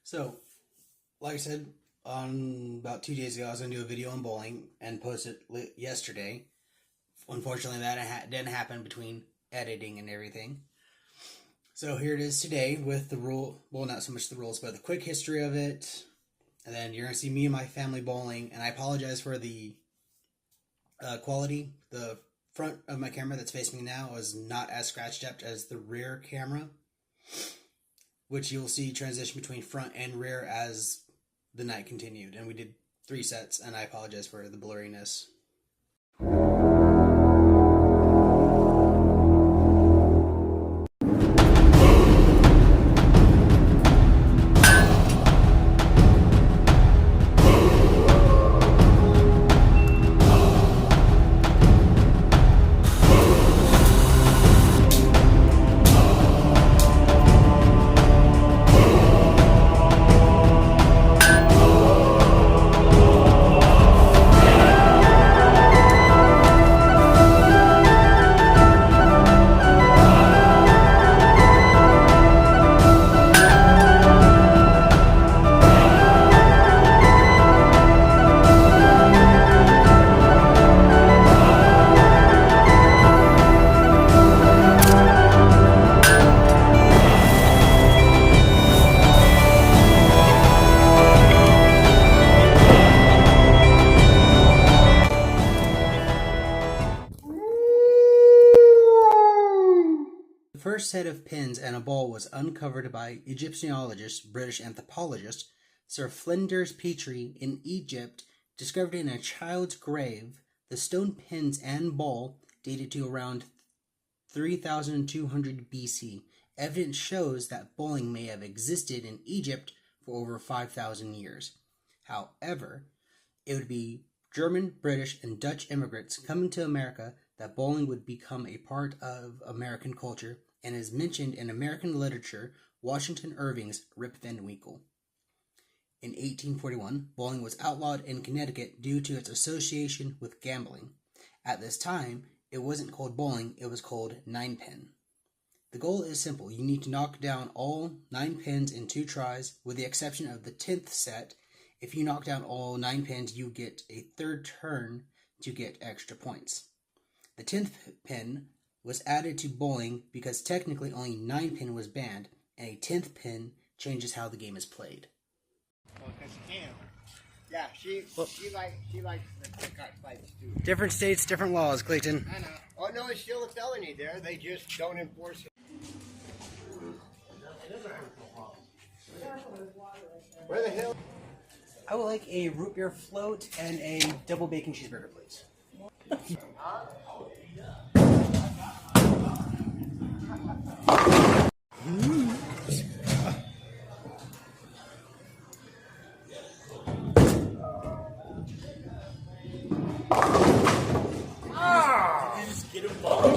So, like I said, on about 2 days ago, I was going to do a video on bowling and post it yesterday. Unfortunately, that didn't happen between editing and everything. So here it is today with the not so much the rules, but the quick history of it. And then you're going to see me and my family bowling. And I apologize for the quality. The front of my camera that's facing me now is not as scratched up as the rear camera, which you'll see transition between front and rear as the night continued. And we did 3 sets, and I apologize for the blurriness. The first set of pins and a ball was uncovered by Egyptologist, British anthropologist Sir Flinders Petrie in Egypt, discovered in a child's grave. The stone pins and ball dated to around 3200 BC. Evidence shows that bowling may have existed in Egypt for over 5,000 years. However, it would be German, British, and Dutch immigrants coming to America that bowling would become a part of American culture, and is mentioned in American literature, Washington Irving's Rip Van Winkle. In 1841, bowling was outlawed in Connecticut due to its association with gambling. At this time, it wasn't called bowling, it was called 9-pin. The goal is simple. You need to knock down all 9 pins in 2 tries, with the exception of the 10th set. If you knock down all 9 pins, you get a 3rd turn to get extra points. The 10th pin was added to bowling because technically only 9 pin was banned, and a 10th pin changes how the game is played. Well, because yeah, she likes the cut fights too. Different states, different laws, Clayton. I know. Oh no, it's still a felony there. They just don't enforce it. Where the hell? I would like a root beer float and a double bacon cheeseburger, please. Just get him ball.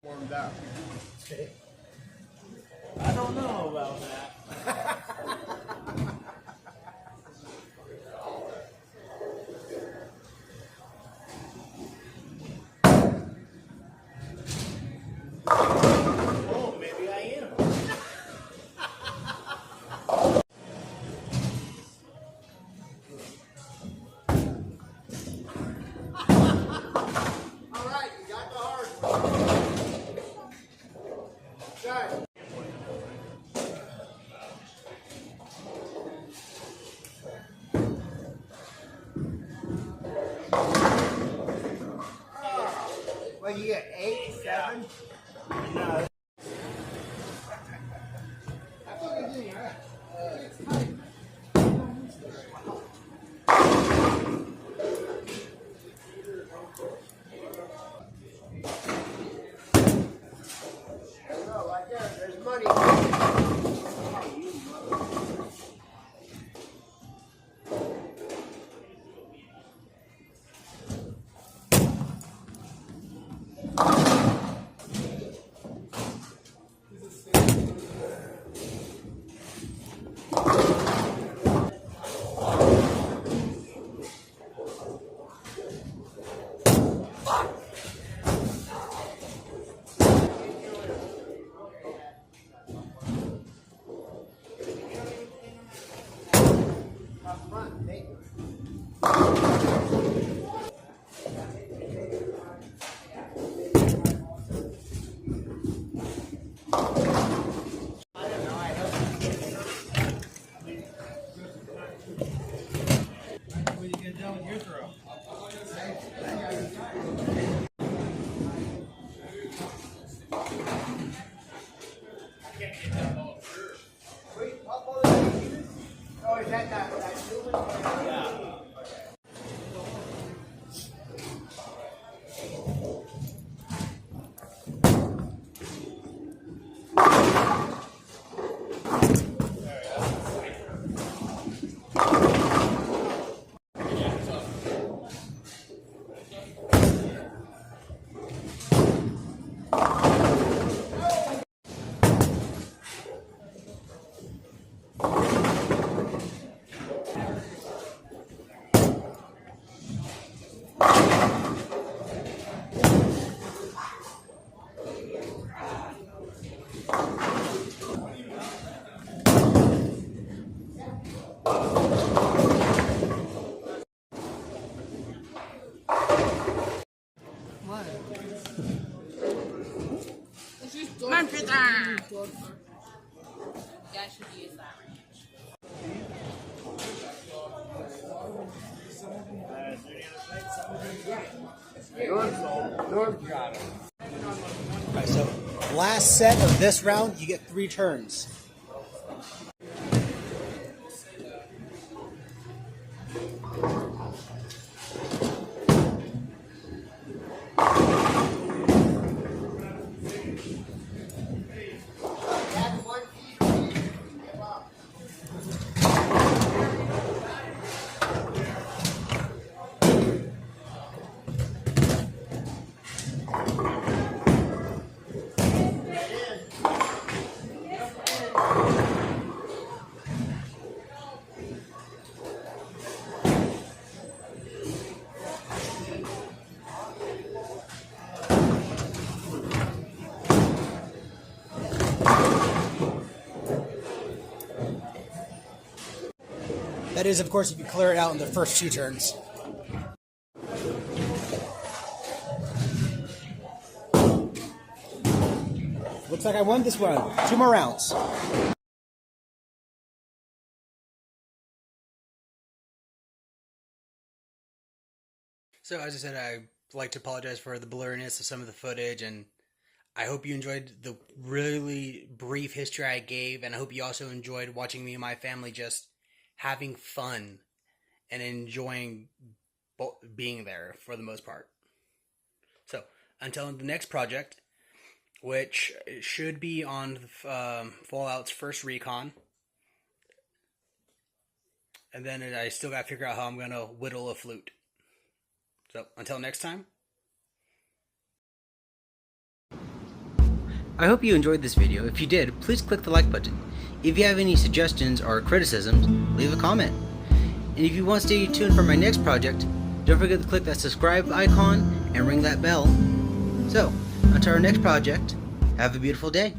Warmed up. I don't know about that. Oh, maybe I am. All right, you got the hard one. Shut. Well, you get 8, 7. No. That's what I do, huh? No, right there, there's money. When you get done with your throw. Oh, is that new one? Yeah. That should be a siren. Alright, so last set of this round, you get 3 turns. That is, of course, if you clear it out in the first 2 turns. Looks like I won this one. 2 more rounds. So, as I said, I'd like to apologize for the blurriness of some of the footage, and I hope you enjoyed the really brief history I gave, and I hope you also enjoyed watching me and my family just having fun and enjoying being there for the most part. So, until the next project, which should be on Fallout's first recon, and then I still got to figure out how I'm going to whittle a flute. So, until next time. I hope you enjoyed this video. If you did, please click the like button. If you have any suggestions or criticisms, leave a comment. And if you want to stay tuned for my next project, don't forget to click that subscribe icon and ring that bell. So, until our next project, have a beautiful day.